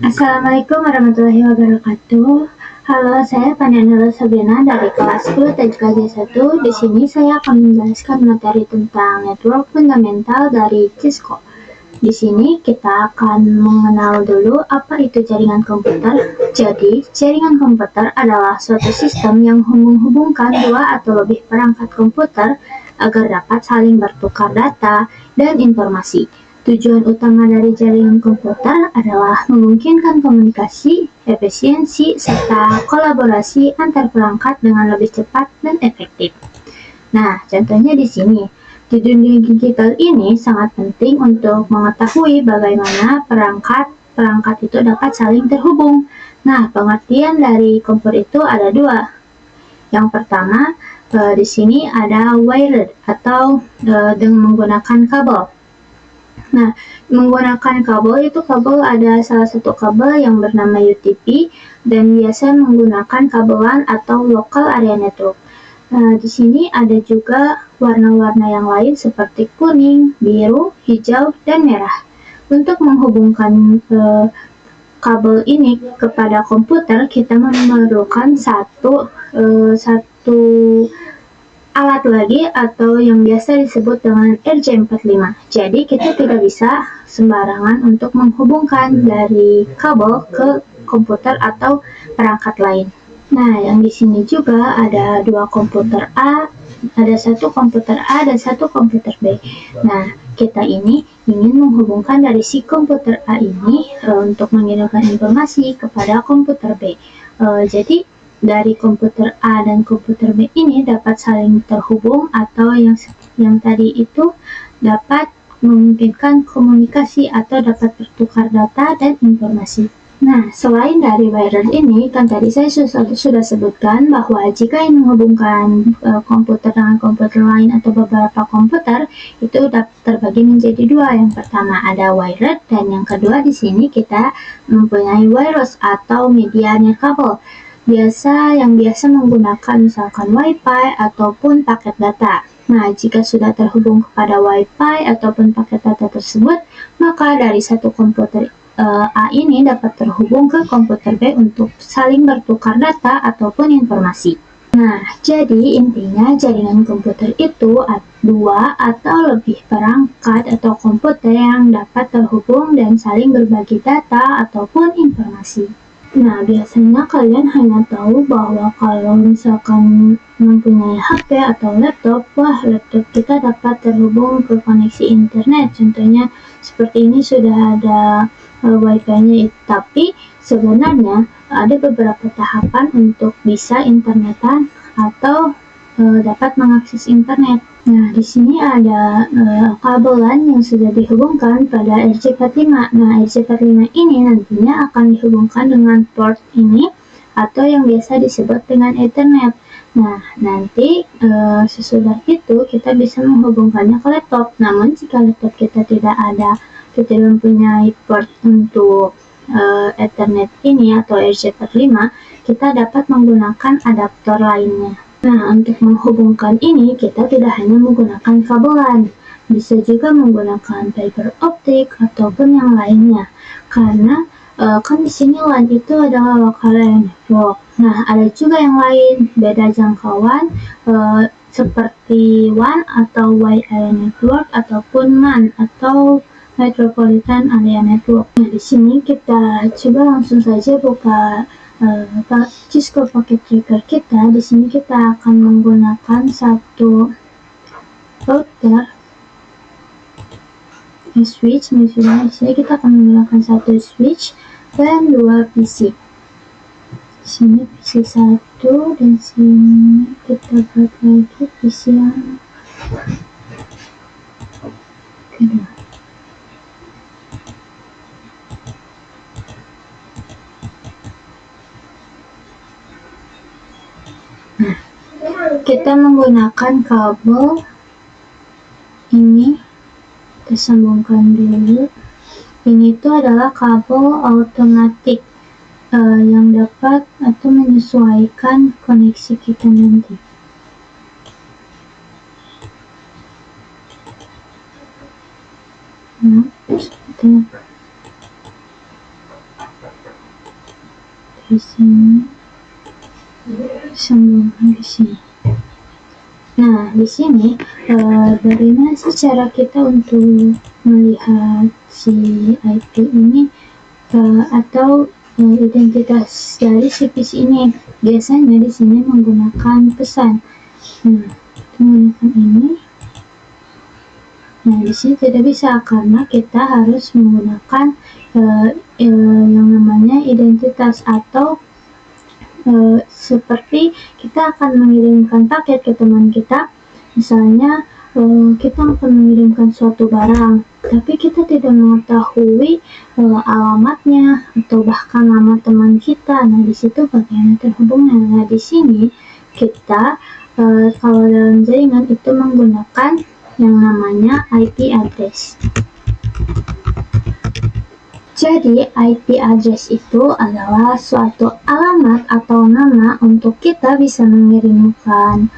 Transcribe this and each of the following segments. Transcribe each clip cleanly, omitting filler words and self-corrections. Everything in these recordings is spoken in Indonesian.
Assalamualaikum warahmatullahi wabarakatuh. Halo, saya Pandanula Sabrina dari kelas 10 TKJ 1. Di sini saya akan menjelaskan materi tentang network fundamental dari Cisco. Di sini kita akan mengenal dulu apa itu jaringan komputer. Jadi, jaringan komputer adalah suatu sistem yang menghubungkan dua atau lebih perangkat komputer agar dapat saling bertukar data dan informasi. Tujuan utama dari jaringan komputer adalah memungkinkan komunikasi, efisiensi, serta kolaborasi antar perangkat dengan lebih cepat dan efektif. Nah, contohnya di sini. Di dunia digital ini sangat penting untuk mengetahui bagaimana perangkat itu dapat saling terhubung. Nah, pengertian dari komputer itu ada dua. Yang pertama, di sini ada wired atau dengan menggunakan kabel. Nah, menggunakan kabel itu ada salah satu kabel yang bernama UTP dan biasa menggunakan kabelan atau local area network. Nah, di sini ada juga warna-warna yang lain seperti kuning, biru, hijau, dan merah. Untuk menghubungkan kabel ini kepada komputer, kita memerlukan satu alat lagi atau yang biasa disebut dengan RJ45. Jadi kita tidak bisa sembarangan untuk menghubungkan dari kabel ke komputer atau perangkat lain. Nah, yang di sini juga ada dua komputer A, ada satu komputer A dan satu komputer B. Nah, kita ini ingin menghubungkan dari si komputer A ini untuk mengirimkan informasi kepada komputer B. Jadi dari komputer A dan komputer B ini dapat saling terhubung atau yang tadi itu dapat memungkinkan komunikasi atau dapat bertukar data dan informasi. Nah, selain dari wired ini, kan tadi saya sudah sebutkan bahwa jika ingin menghubungkan komputer dengan komputer lain atau beberapa komputer, itu terbagi menjadi dua. Yang pertama ada wired dan yang kedua di sini kita mempunyai wireless atau media nirkabel. Yang biasa menggunakan misalkan Wi-Fi ataupun paket data. Nah, jika sudah terhubung kepada Wi-Fi ataupun paket data tersebut, maka dari satu komputer A ini dapat terhubung ke komputer B untuk saling bertukar data ataupun informasi. Nah, jadi intinya jaringan komputer itu dua atau lebih perangkat atau komputer yang dapat terhubung dan saling berbagi data ataupun informasi. Nah, biasanya kalian hanya tahu bahwa kalau misalkan mempunyai HP atau laptop, laptop kita dapat terhubung ke koneksi internet. Contohnya seperti ini sudah ada Wi-Fi-nya, tapi sebenarnya ada beberapa tahapan untuk bisa internetan atau dapat mengakses internet. Nah, di sini ada kabelan yang sudah dihubungkan pada RJ45. Nah, RJ45 ini nantinya akan dihubungkan dengan port ini atau yang biasa disebut dengan Ethernet. Nah, nanti sesudah itu kita bisa menghubungkannya ke laptop. Namun, jika laptop kita tidak mempunyai port untuk Ethernet ini atau RJ45, kita dapat menggunakan adaptor lainnya. Nah, untuk menghubungkan ini, kita tidak hanya menggunakan kabelan, bisa juga menggunakan fiber optik ataupun yang lainnya. Karena kan di sini LAN itu adalah local area network. Nah, ada juga yang lain, beda jangkauan seperti WAN atau Wide Area Network ataupun MAN atau Metropolitan Area Network. Nah, di sini kita coba langsung saja buka Cisco Packet Tracker kita. Di sini kita akan menggunakan satu router switch. Misalnya di sini kita akan menggunakan satu switch dan dua PC. Di sini PC 1 dan sini kita buat lagi PC yang kedua. Kita menggunakan kabel ini, kita sambungkan dulu. Ini itu adalah kabel otomatis yang dapat atau menyesuaikan koneksi kita nanti. Nah, seperti di sini, sambungkan di sini. Nah, di sini bagaimana sih cara kita untuk melihat si IP ini atau identitas dari si PC ini? Biasanya di sini menggunakan pesan. Nah, menggunakan ini. Nah, di sini tidak bisa karena kita harus menggunakan yang namanya identitas atau seperti kita akan mengirimkan paket ke teman kita, misalnya kita akan mengirimkan suatu barang, tapi kita tidak mengetahui alamatnya atau bahkan nama teman kita. Nah, di situ bagaimana terhubungnya? Nah, di sini kita kalau dalam jaringan itu menggunakan yang namanya IP address. Jadi, IP address itu adalah suatu alamat atau nama untuk kita bisa mengirimkan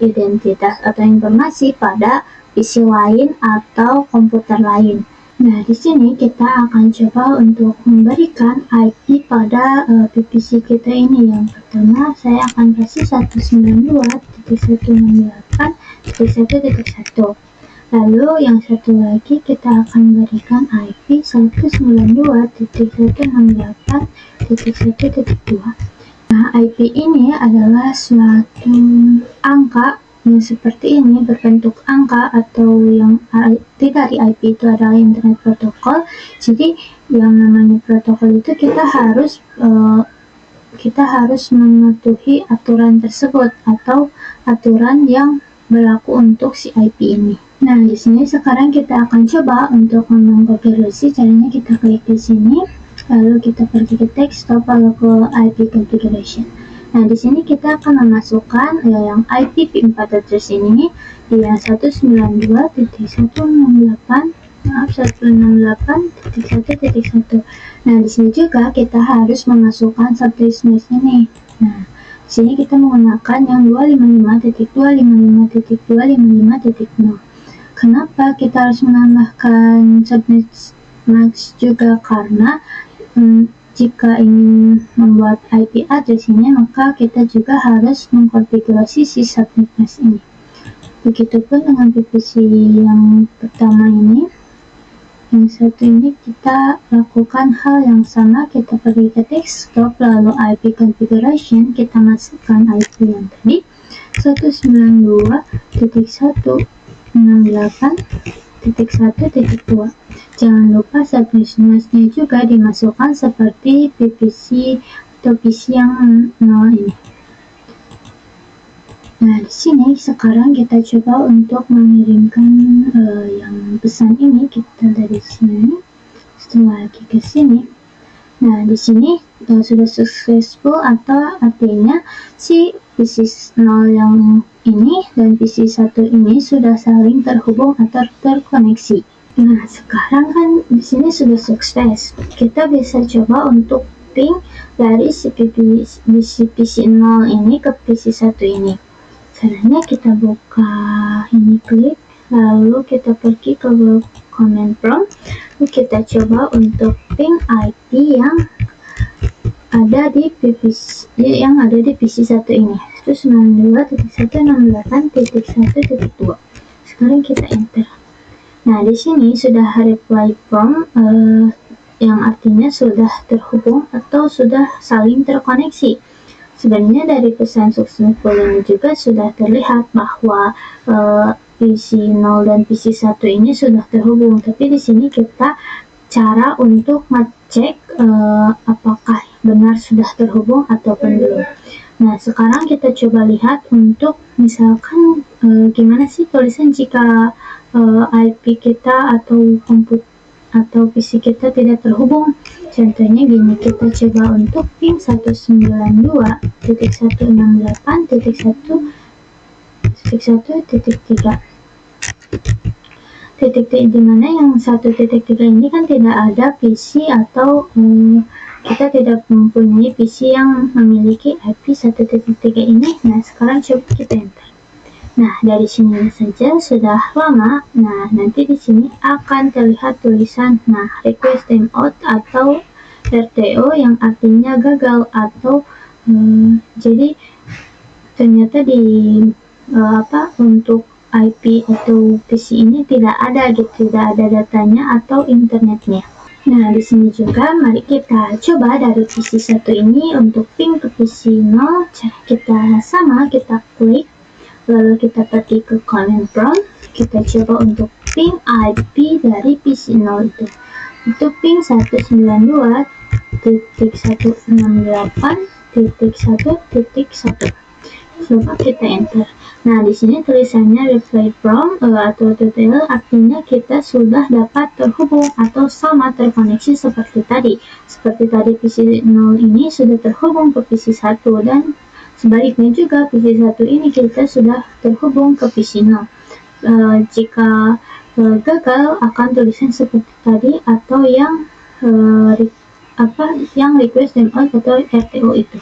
identitas atau informasi pada PC lain atau komputer lain. Nah, di sini kita akan coba untuk memberikan IP pada PPC kita ini. Yang pertama, saya akan kasih 192.168.1.1. Lalu yang satu lagi kita akan berikan IP 192.168.1.2. Nah, IP ini adalah suatu angka yang seperti ini, berbentuk angka, atau yang arti dari IP itu adalah Internet Protocol. Jadi yang namanya protokol itu kita harus mematuhi aturan tersebut atau aturan yang berlaku untuk si IP ini. Nah, di sini sekarang kita akan coba untuk mengkonfigurasi. Caranya kita klik di sini, lalu kita pergi ke desktop, lalu ke IP configuration. Nah, di sini kita akan memasukkan yang IP P4 address ini di yang 192.168.1.1. Nah, di sini juga kita harus memasukkan subdestination ini. Nah, di sini kita menggunakan yang 255.255.255.0. Kenapa kita harus menambahkan subnet mask juga? Karena jika ingin membuat IP address ini, maka kita juga harus mengkonfigurasi si subnet mask ini. Begitupun dengan PPC yang pertama ini. Yang satu ini kita lakukan hal yang sama, kita pergi ke desktop, lalu IP configuration, kita masukkan IP yang tadi 192.168.1.2. Jangan lupa subnetnya juga dimasukkan seperti PPC atau PC yang 0 ini. Nah, di sini sekarang kita coba untuk mengirimkan yang pesan ini. Kita dari sini, setelah lagi ke sini. Nah, di sini sudah successful, atau artinya si PC 0 yang ini dan PC 1 ini sudah saling terhubung atau terkoneksi. Nah, sekarang kan di sini sudah sukses. Kita bisa coba untuk ping dari si PC 0 ini ke PC 1 ini. Caranya kita buka ini, klik, lalu kita pergi ke command prompt, lalu kita coba untuk ping IP yang ada di PC 1 ini, 192.168.1.2. Sekarang kita enter. Nah, di sini sudah reply from, yang artinya sudah terhubung atau sudah saling terkoneksi. Sebenarnya dari pesan successful ini juga sudah terlihat bahwa PC 0 dan PC 1 ini sudah terhubung. Tapi di sini kita cara untuk ngecek apakah benar sudah terhubung ataupun belum. Nah, sekarang kita coba lihat untuk misalkan gimana sih tulisan jika IP kita atau komputer atau PC kita tidak terhubung. Contohnya gini, kita coba untuk ping 192.168.1.1.3. Titik di mana yang 1.3 ini kan tidak ada PC atau kita tidak mempunyai PC yang memiliki IP 1.3 ini. Nah, sekarang coba kita enter. Nah, dari sini saja sudah lama. Nah, nanti di sini akan terlihat tulisan request timeout atau RTO yang artinya gagal atau jadi ternyata di untuk IP atau PC ini tidak ada datanya atau internetnya. Nah, di sini juga mari kita coba dari PC 1 ini untuk ping ke PC 0. Cara kita sama, kita klik, lalu kita pergi ke command prompt. Kita coba untuk ping IP dari PC 0 itu. Itu ping 192.168.1.1. Coba kita enter. Nah, di sini tulisannya reply from atau tutorial, artinya kita sudah dapat terhubung atau sama terkoneksi seperti tadi. Seperti tadi PC 0 ini sudah terhubung ke PC 1 dan sebaliknya juga PC 1 ini kita sudah terhubung ke PC 0. Jika gagal akan tulisan seperti tadi atau yang request timeout atau RTO itu.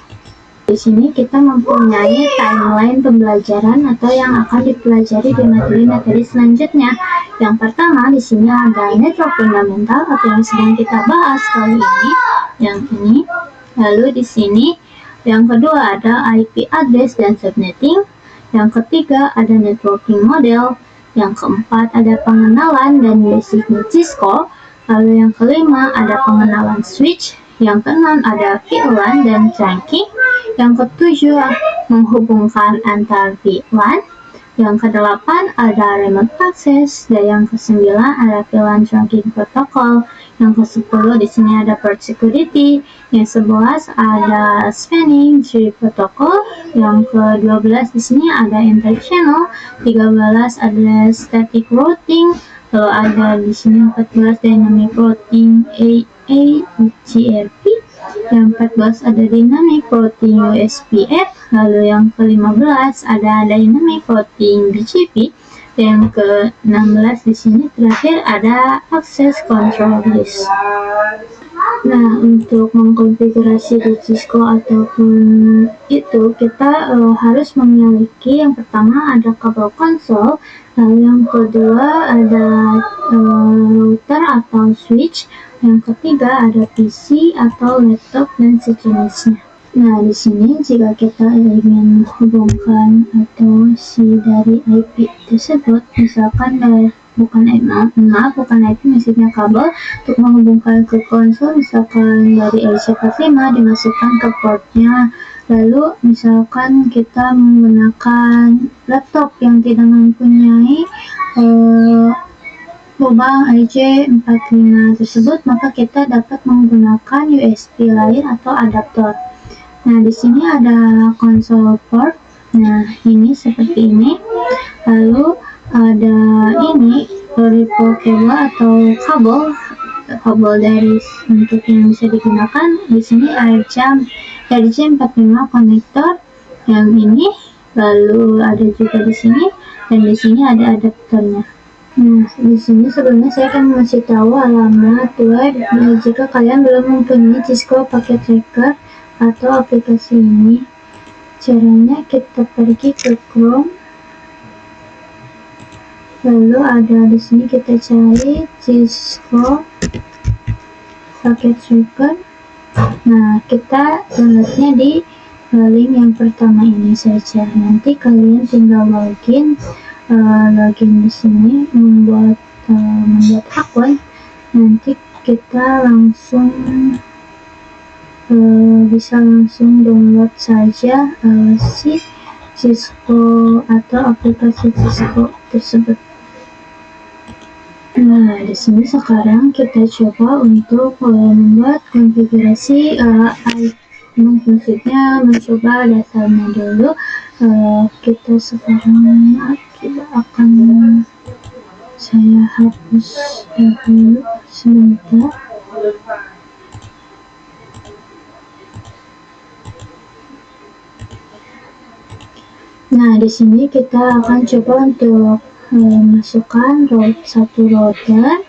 Di sini kita mempunyai timeline pembelajaran atau yang akan dipelajari di materi-materi selanjutnya. Yang pertama di sini ada network fundamental atau yang sedang kita bahas kali ini, yang ini. Lalu di sini yang kedua ada IP address dan subnetting. Yang ketiga ada networking model. Yang keempat ada pengenalan dan basicnya Cisco. Lalu yang kelima ada pengenalan switch. Yang keenam ada VLAN dan trunking. Yang ketujuh menghubungkan antar VLAN. Yang kedelapan ada remote access. Dan yang kesembilan ada VLAN trunking protocol. Yang ke-10 di sini ada port security. Yang 11 ada spanning tree protocol. Yang ke-12 di sini ada inter channel. 13 ada static routing. Lalu ada di sini 14 dynamic routing AGRP. Yang 14 ada dynamic routing USPF. Lalu yang ke-15 ada dynamic routing BGP. Dan yang ke-16 di sini terakhir ada access control list. Nah, untuk mengkonfigurasi di Cisco ataupun itu kita harus memiliki, yang pertama ada kabel konsol, lalu yang kedua ada router atau switch, yang ketiga ada PC atau laptop dan sejenisnya. Nah, di sini jika kita ingin menghubungkan atau dari IP tersebut, misalkan bukan IP, maksudnya kabel untuk menghubungkan ke konsol, misalkan dari RJ45 dimasukkan ke portnya. Lalu misalkan kita menggunakan laptop yang tidak mempunyai lubang RJ45 tersebut, maka kita dapat menggunakan USB lain atau adaptor. Nah, di sini ada konsol port. Nah, ini seperti ini. Lalu ada ini repo cable atau kabel dari untuk yang bisa digunakan. Di sini RJ45 konektor yang ini. Lalu ada juga di sini, dan di sini ada adaptornya. Nah, di sini sebelumnya saya akan mengasih tahu alamat web. Nah, jika kalian belum mempunyai Cisco Packet Tracker atau aplikasi ini, caranya kita pergi ke Chrome, lalu ada di sini kita cari Cisco Packet Tracker. Nah, kita downloadnya di link yang pertama ini saja. Nanti kalian tinggal login di sini, membuat akun. Nanti kita langsung bisa langsung download saja si Cisco atau aplikasi Cisco tersebut. Nah, di sini sekarang kita coba untuk membuat konfigurasi maksudnya mencoba dasarnya dulu. Kita sekarang saya hapus dulu sebentar. Nah, di sini kita akan coba untuk masukkan satu router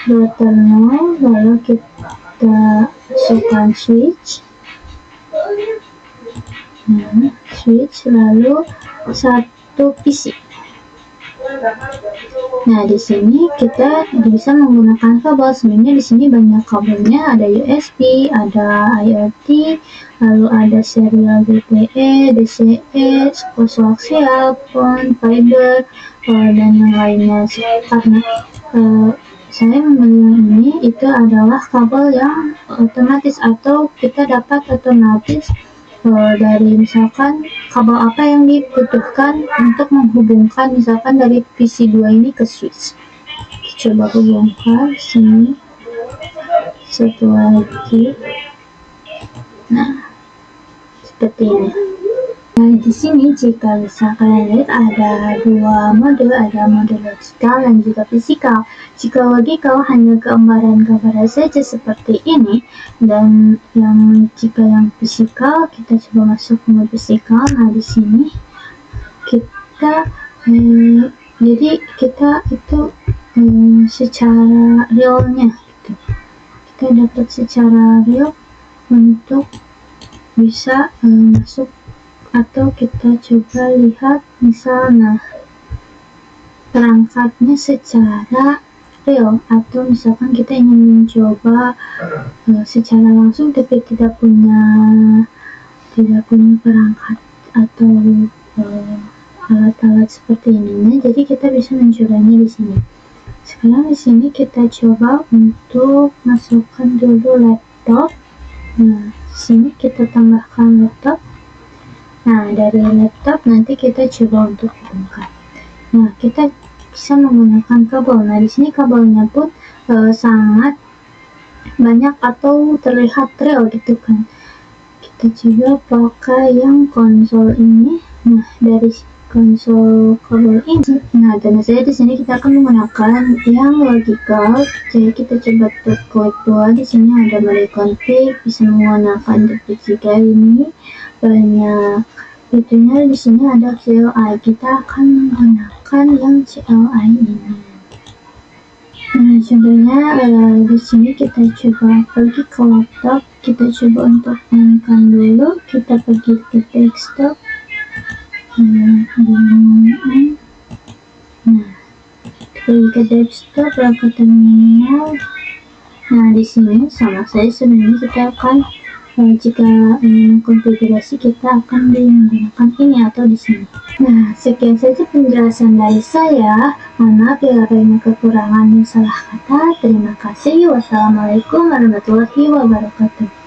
0, lalu kita masukkan switch. Nah, switch, lalu satu PC. Nah, di sini kita bisa menggunakan kabel. Sebenarnya di sini banyak kabelnya, ada USB, ada IoT, lalu ada serial DPE, DCE, koaksial, PON, fiber, dan yang lainnya. Karena saya memilih ini, itu adalah kabel yang otomatis atau kita dapat otomatis dari misalkan kabel apa yang dibutuhkan untuk menghubungkan misalkan dari PC2 ini ke switch. Coba hubungkan sini satu lagi. Nah, seperti ini. Nah, di sini jika bisa kalian lihat ada dua mode, ada mode logikal dan juga fisikal. Jika logikal hanya gambaran-gambaran saja seperti ini, dan jika yang fisikal kita coba masuk ke mode fisikal. Nah, di sini kita jadi kita itu secara realnya gitu. Kita dapat secara real untuk bisa masuk, atau kita coba lihat misalnya perangkatnya secara real, atau misalkan kita ingin mencoba secara langsung tapi tidak punya perangkat atau alat-alat seperti ini. Jadi kita bisa mencobanya di sini. Sekarang di sini kita coba untuk masukkan dulu laptop. Nah, di sini kita tambahkan laptop. Nah, dari laptop nanti kita coba untuk hubungkan. Nah, kita bisa menggunakan kabel. Nah, di sini kabelnya pun sangat banyak atau terlihat real gitu kan. Kita coba pakai yang konsol ini. Nah, dari konsol kabel ini. Nah, dan saya di sini kita akan menggunakan yang logikal. Jadi kita coba klik dua. Di sini ada mode config, bisa menggunakan DP3 ini. Banyak itunya. Di sini ada CLI, kita akan menggunakan yang CLI ini. Nah, contohnya di sini kita coba pergi ke laptop, kita coba untuk on-kan dulu, kita pergi ke desktop. Nah, pergi ke desktop, lalu ke terminal. Nah, di sini sama saya sebenarnya kita akan jika ingin konfigurasi kita akan menggunakan ini atau di sini. Nah, sekian saja penjelasan dari saya. Mohon maaf bila ada kekurangan dan salah kata. Terima kasih. Wassalamualaikum warahmatullahi wabarakatuh.